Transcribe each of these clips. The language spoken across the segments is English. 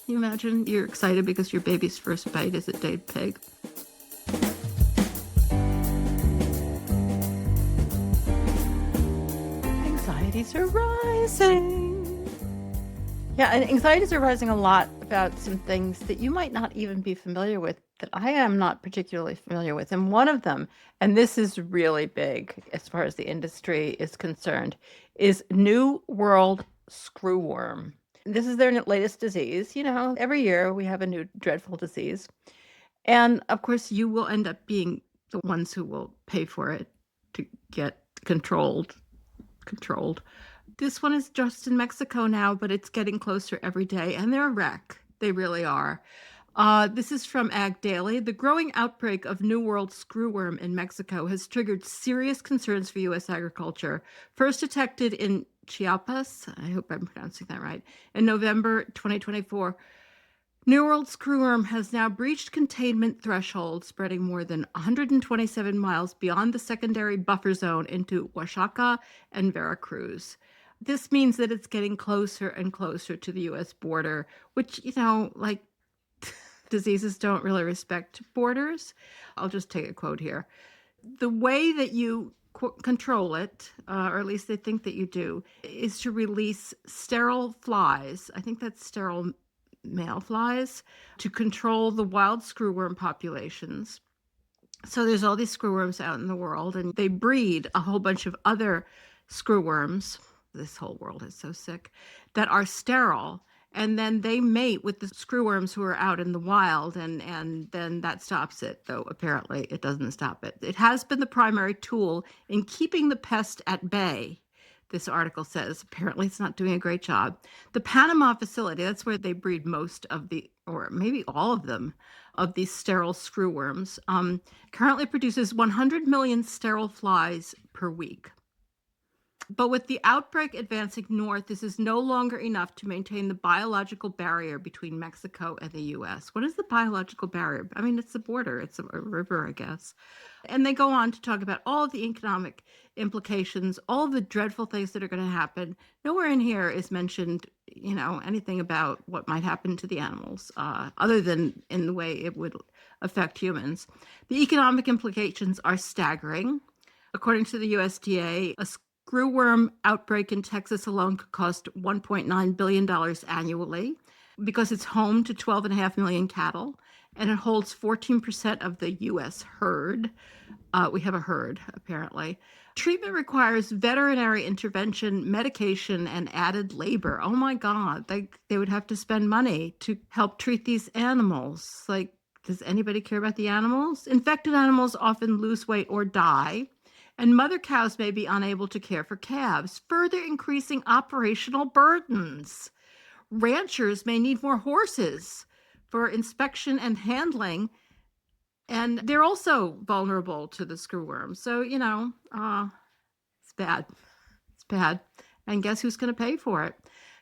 you imagine you're excited because your baby's first bite is a dead pig? Anxieties are rising. Yeah, and anxieties are rising a lot about some things that you might not even be familiar with, that I am not particularly familiar with. And one of them, and this is really big as far as the industry is concerned, is New World screwworm. This is their latest disease. Every year we have a new dreadful disease. And of course, you will end up being the ones who will pay for it to get controlled. This one is just in Mexico now, but it's getting closer every day, and they're a wreck. They really are. This is from Ag Daily. The growing outbreak of New World screwworm in Mexico has triggered serious concerns for U.S. agriculture. First detected in Chiapas, I hope I'm pronouncing that right, in November 2024. New World screwworm has now breached containment threshold, spreading more than 127 miles beyond the secondary buffer zone into Oaxaca and Veracruz. This means that it's getting closer and closer to the U.S. border, which, diseases don't really respect borders. I'll just take a quote here. The way that you control it, or at least they think that you do, is to release sterile flies. I think that's sterile male flies, to control the wild screwworm populations. So there's all these screwworms out in the world, and they breed a whole bunch of other screwworms. This whole world is so sick, that are sterile. And then they mate with the screwworms who are out in the wild, and then that stops it, though apparently it doesn't stop it. It has been the primary tool in keeping the pest at bay, this article says. Apparently it's not doing a great job. The Panama facility, that's where they breed most of the, or maybe all of them, of these sterile screwworms, currently produces 100 million sterile flies per week. But with the outbreak advancing north, this is no longer enough to maintain the biological barrier between Mexico and the U.S. What is the biological barrier? I mean, it's the border. It's a river, I guess. And they go on to talk about all of the economic implications, all of the dreadful things that are going to happen. Nowhere in here is mentioned, anything about what might happen to the animals, other than in the way it would affect humans. The economic implications are staggering. According to the USDA, a screwworm outbreak in Texas alone could cost $1.9 billion annually because it's home to 12.5 million cattle, and it holds 14% of the U.S. herd. We have a herd, apparently. Treatment requires veterinary intervention, medication, and added labor. Oh my God, they would have to spend money to help treat these animals. Does anybody care about the animals? Infected animals often lose weight or die, and mother cows may be unable to care for calves, further increasing operational burdens. Ranchers may need more horses for inspection and handling, and they're also vulnerable to the screwworm. So, it's bad. It's bad. And guess who's going to pay for it?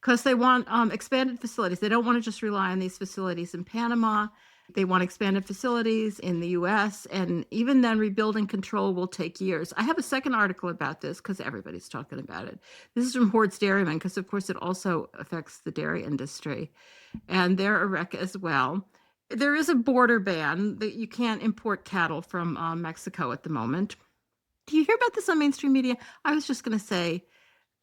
Because they want expanded facilities. They don't want to just rely on these facilities in Panama. They want expanded facilities in the U.S., and even then, rebuilding control will take years. I have a second article about this because everybody's talking about it. This is from Horde's Dairymen, because, of course, it also affects the dairy industry, and they're a wreck as well. There is a border ban that you can't import cattle from Mexico at the moment. Do you hear about this on mainstream media? I was just going to say,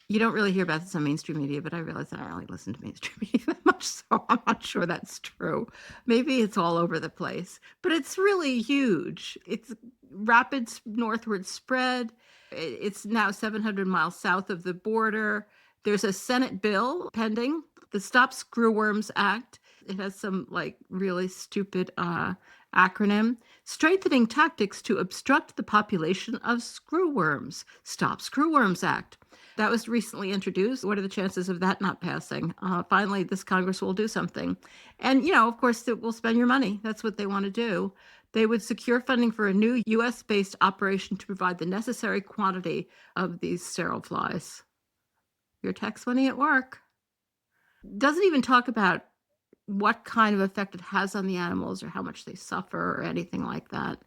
you don't really hear about this on mainstream media, but I realize I don't really listen to mainstream media that much, so I'm not sure that's true. Maybe it's all over the place, but it's really huge. It's rapid northward spread. It's now 700 miles south of the border. There's a Senate bill pending, the Stop Screwworms Act. It has some really stupid acronym. Strengthening tactics to obstruct the population of screwworms. Stop Screwworms Act. That was recently introduced. What are the chances of that not passing? Finally, this Congress will do something. And, of course, it will spend your money. That's what they want to do. They would secure funding for a new U.S.-based operation to provide the necessary quantity of these sterile flies. Your tax money at work. Doesn't even talk about what kind of effect it has on the animals or how much they suffer or anything like that.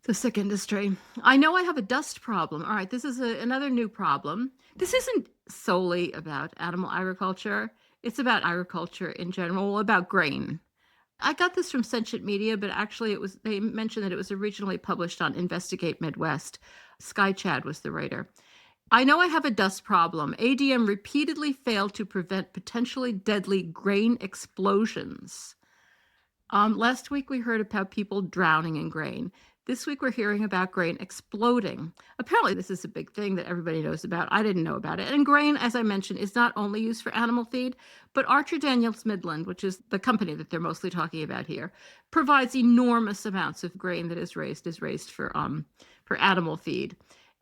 It's a sick industry. I know I have a dust problem. All right, this is another new problem. This isn't solely about animal agriculture. It's about agriculture in general, about grain. I got this from Sentient Media, but actually they mentioned that it was originally published on Investigate Midwest. Sky Chad was the writer. I know I have a dust problem. ADM repeatedly failed to prevent potentially deadly grain explosions. Last week we heard about people drowning in grain. This week we're hearing about grain exploding. Apparently this is a big thing that everybody knows about. I didn't know about it. And grain, as I mentioned, is not only used for animal feed, but Archer Daniels Midland, which is the company that they're mostly talking about here, provides enormous amounts of grain that is raised for animal feed.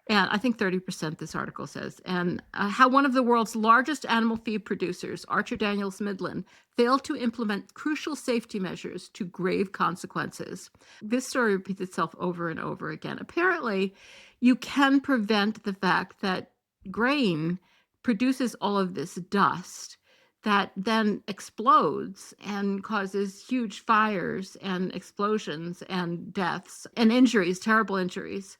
And I think 30%, this article says. And how one of the world's largest animal feed producers, Archer Daniels Midland, failed to implement crucial safety measures to grave consequences. This story repeats itself over and over again. Apparently, you can prevent the fact that grain produces all of this dust that then explodes and causes huge fires and explosions and deaths and injuries, terrible injuries.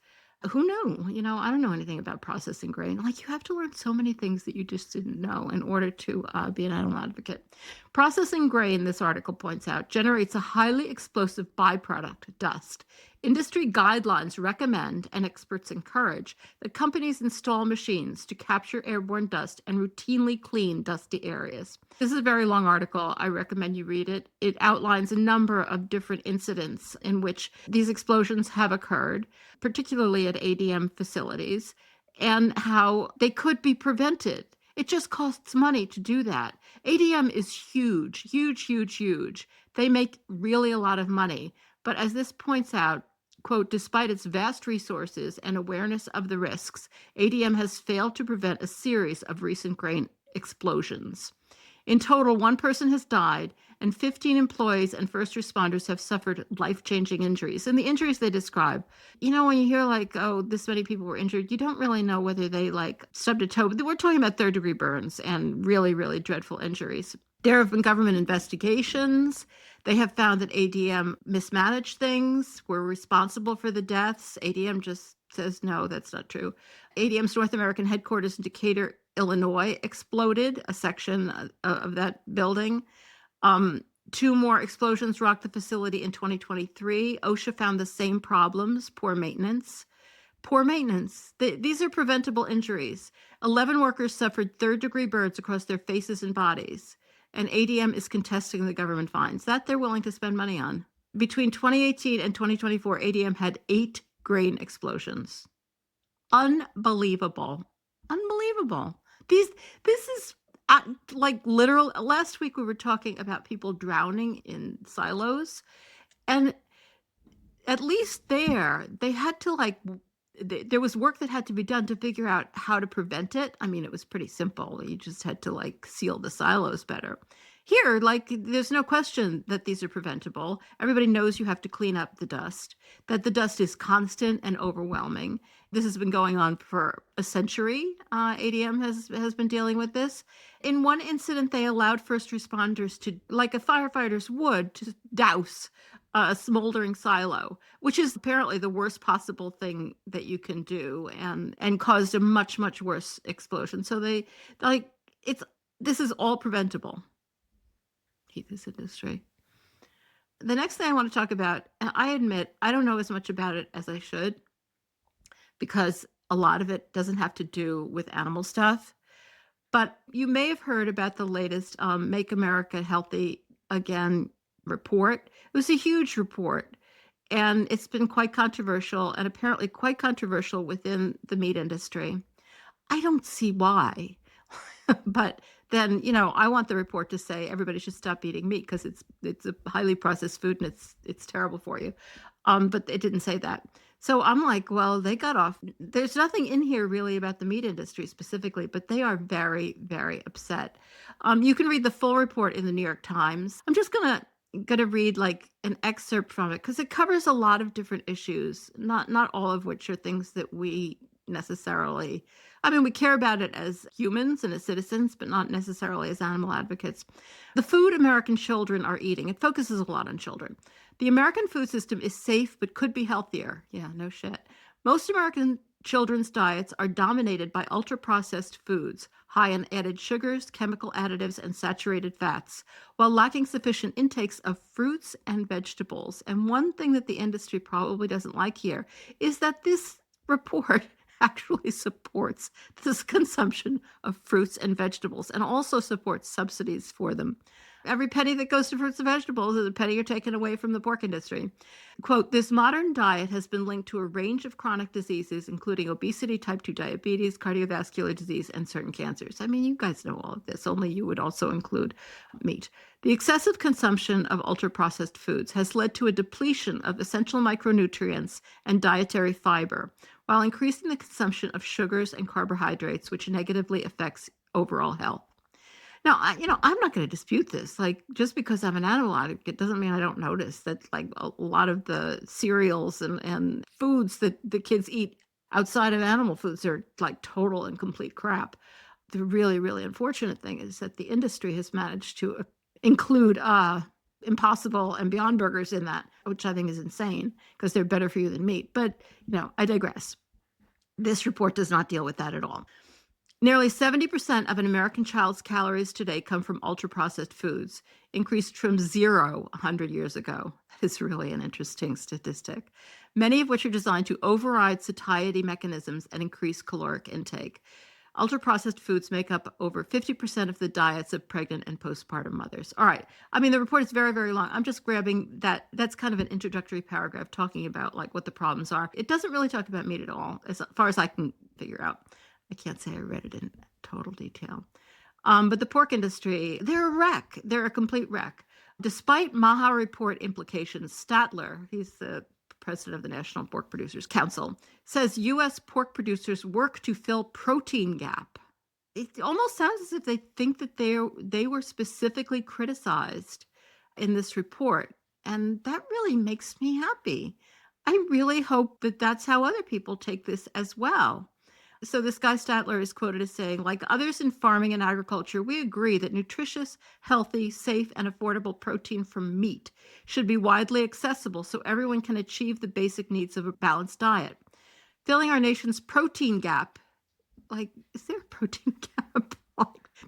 Who knew? I don't know anything about processing grain. Like, you have to learn so many things that you just didn't know in order to be an animal advocate. Processing grain, this article points out, generates a highly explosive byproduct, dust. Industry guidelines recommend and experts encourage that companies install machines to capture airborne dust and routinely clean dusty areas. This is a very long article. I recommend you read it. It outlines a number of different incidents in which these explosions have occurred, particularly at ADM facilities, and how they could be prevented. It just costs money to do that. ADM is huge, huge, huge, huge. They make really a lot of money. But as this points out, quote, despite its vast resources and awareness of the risks, ADM has failed to prevent a series of recent grain explosions. In total, one person has died, and 15 employees and first responders have suffered life-changing injuries. And the injuries they describe, when you hear like, oh, this many people were injured, you don't really know whether they stubbed a toe. We're talking about third-degree burns and really, really dreadful injuries. There have been government investigations. They have found that ADM mismanaged things, were responsible for the deaths. ADM just says, no, that's not true. ADM's North American headquarters in Decatur, Illinois, exploded, a section of that building. 2 more explosions rocked the facility in 2023. OSHA found the same problems, poor maintenance. Poor maintenance. These are preventable injuries. 11 workers suffered third-degree burns across their faces and bodies. And ADM is contesting the government fines that they're willing to spend money on. Between 2018 and 2024, ADM had 8 grain explosions. Unbelievable. Unbelievable. This is literal. Last week we were talking about people drowning in silos, and at least they had to there was work that had to be done to figure out how to prevent it. I mean, it was pretty simple. You just had to seal the silos better. Here, there's no question that these are preventable. Everybody knows you have to clean up the dust, that the dust is constant and overwhelming. This has been going on for a century. ADM has been dealing with this. In one incident, they allowed first responders to, like a firefighter's would, to douse a smoldering silo, which is apparently the worst possible thing that you can do, and caused a much, much worse explosion. So this is all preventable. Hate this industry. The next thing I want to talk about, and I admit I don't know as much about it as I should, because a lot of it doesn't have to do with animal stuff. But you may have heard about the latest Make America Healthy Again report. It was a huge report, and it's been quite controversial, and apparently quite controversial within the meat industry. I don't see why. But then, I want the report to say everybody should stop eating meat because it's a highly processed food and it's terrible for you. But it didn't say that. So I'm like, well, they got off. There's nothing in here really about the meat industry specifically, but they are very, very upset. You can read the full report in the New York Times. I'm just gonna read an excerpt from it because it covers a lot of different issues, not all of which are things that we necessarily, we care about it as humans and as citizens, but not necessarily as animal advocates. The food American children are eating, it focuses a lot on children. The American food system is safe but could be healthier. Yeah, no shit. Most American children's diets are dominated by ultra-processed foods, high in added sugars, chemical additives, and saturated fats, while lacking sufficient intakes of fruits and vegetables. And one thing that the industry probably doesn't like here is that this report actually supports this consumption of fruits and vegetables and also supports subsidies for them. Every penny that goes to fruits and vegetables is a penny you're taking away from the pork industry. Quote, this modern diet has been linked to a range of chronic diseases, including obesity, type 2 diabetes, cardiovascular disease, and certain cancers. I mean, you guys know all of this, only you would also include meat. The excessive consumption of ultra-processed foods has led to a depletion of essential micronutrients and dietary fiber, while increasing the consumption of sugars and carbohydrates, which negatively affects overall health. Now, I'm not going to dispute this. Like, just because I'm an animal advocate doesn't mean I don't notice that, like, a lot of the cereals and foods that the kids eat outside of animal foods are like total and complete crap. The really, really unfortunate thing is that the industry has managed to include Impossible and Beyond Burgers in that, which I think is insane because they're better for you than meat. But, I digress. This report does not deal with that at all. Nearly 70% of an American child's calories today come from ultra-processed foods, increased from 0 100 years ago. That is really an interesting statistic, many of which are designed to override satiety mechanisms and increase caloric intake. Ultra-processed foods make up over 50% of the diets of pregnant and postpartum mothers. All right. I mean, the report is very, very long. I'm just grabbing that. That's kind of an introductory paragraph talking about like what the problems are. It doesn't really talk about meat at all, as far as I can figure out. I can't say I read it in total detail. But the pork industry, they're a wreck. They're a complete wreck. Despite MAHA report implications, Statler, he's the president of the National Pork Producers Council, says U.S. pork producers work to fill protein gap. It almost sounds as if they think that they were specifically criticized in this report. And that really makes me happy. I really hope that that's how other people take this as well. So this guy Statler is quoted as saying, like others in farming and agriculture, we agree that nutritious, healthy, safe, and affordable protein from meat should be widely accessible so everyone can achieve the basic needs of a balanced diet. Filling our nation's protein gap, like, is there a protein gap?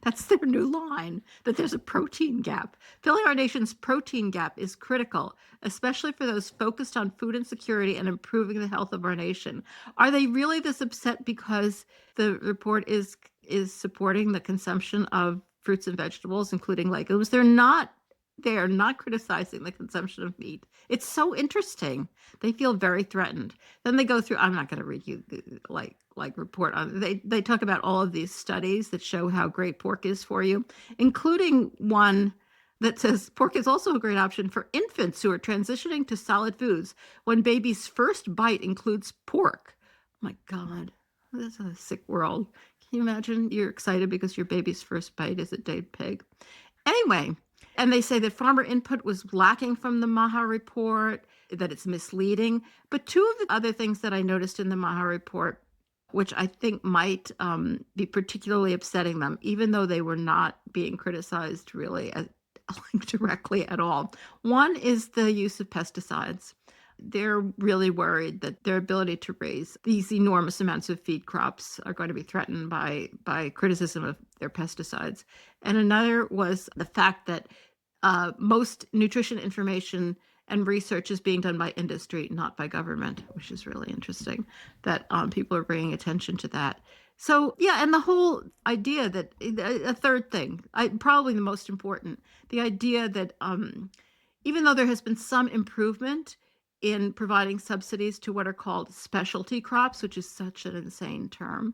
That's their new line, that there's a protein gap. Filling our nation's protein gap is critical, especially for those focused on food insecurity and improving the health of our nation. Are they really this upset because the report is supporting the consumption of fruits and vegetables, including legumes? They are not criticizing the consumption of meat. It's so interesting. They feel very threatened. Then they go through, I'm not going to read you like report on, they talk about all of these studies that show how great pork is for you, including one that says pork is also a great option for infants who are transitioning to solid foods when baby's first bite includes pork. Oh my God, this is a sick world. Can you imagine? You're excited because your baby's first bite is a dead pig. Anyway, and they say that farmer input was lacking from the MAHA report, that it's misleading. But two of the other things that I noticed in the MAHA report, which I think might be particularly upsetting them, even though they were not being criticized really directly at all. One is the use of pesticides. They're really worried that their ability to raise these enormous amounts of feed crops are going to be threatened by criticism of their pesticides. And another was the fact that most nutrition information and research is being done by industry, not by government, which is really interesting that people are bringing attention to that. So, yeah, and the whole idea that a third thing, probably the most important, the idea that even though there has been some improvement in providing subsidies to what are called specialty crops, which is such an insane term,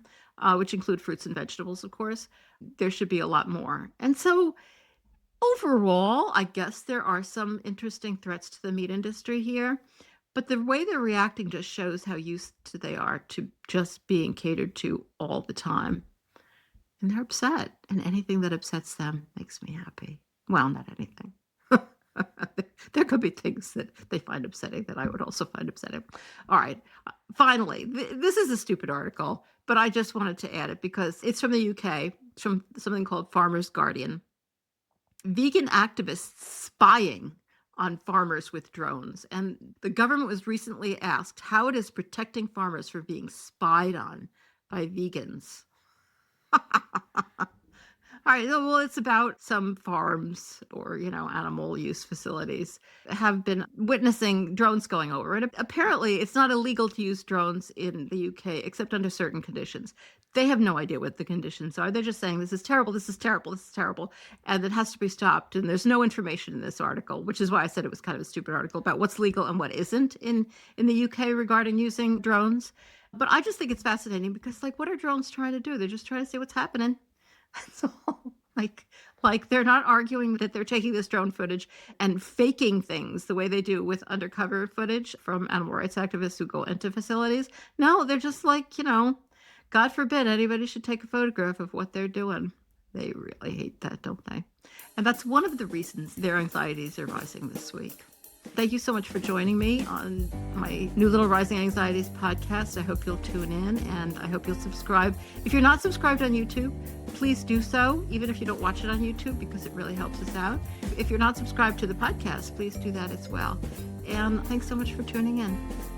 which include fruits and vegetables, of course, there should be a lot more. And so overall, I guess there are some interesting threats to the meat industry here, but the way they're reacting just shows how used to they are to just being catered to all the time. And they're upset, and anything that upsets them makes me happy. Well, not anything. There could be things that they find upsetting that I would also find upsetting. All right. Finally, this is a stupid article, but I just wanted to add it because it's from the UK. It's from something called Farmer's Guardian. Vegan activists spying on farmers with drones. And the government was recently asked how it is protecting farmers from being spied on by vegans. All right, well, it's about some farms or, animal use facilities have been witnessing drones going over. And apparently, it's not illegal to use drones in the UK, except under certain conditions. They have no idea what the conditions are. They're just saying, this is terrible, this is terrible, this is terrible, and it has to be stopped. And there's no information in this article, which is why I said it was kind of a stupid article about what's legal and what isn't in the UK regarding using drones. But I just think it's fascinating because, what are drones trying to do? They're just trying to see what's happening. That's all. Like they're not arguing that they're taking this drone footage and faking things the way they do with undercover footage from animal rights activists who go into facilities. No, they're just God forbid anybody should take a photograph of what they're doing. They really hate that, don't they? And that's one of the reasons their anxieties are rising this week. Thank you so much for joining me on my new little Rising Anxieties podcast. I hope you'll tune in and I hope you'll subscribe. If you're not subscribed on YouTube, please do so, even if you don't watch it on YouTube, because it really helps us out. If you're not subscribed to the podcast, please do that as well. And thanks so much for tuning in.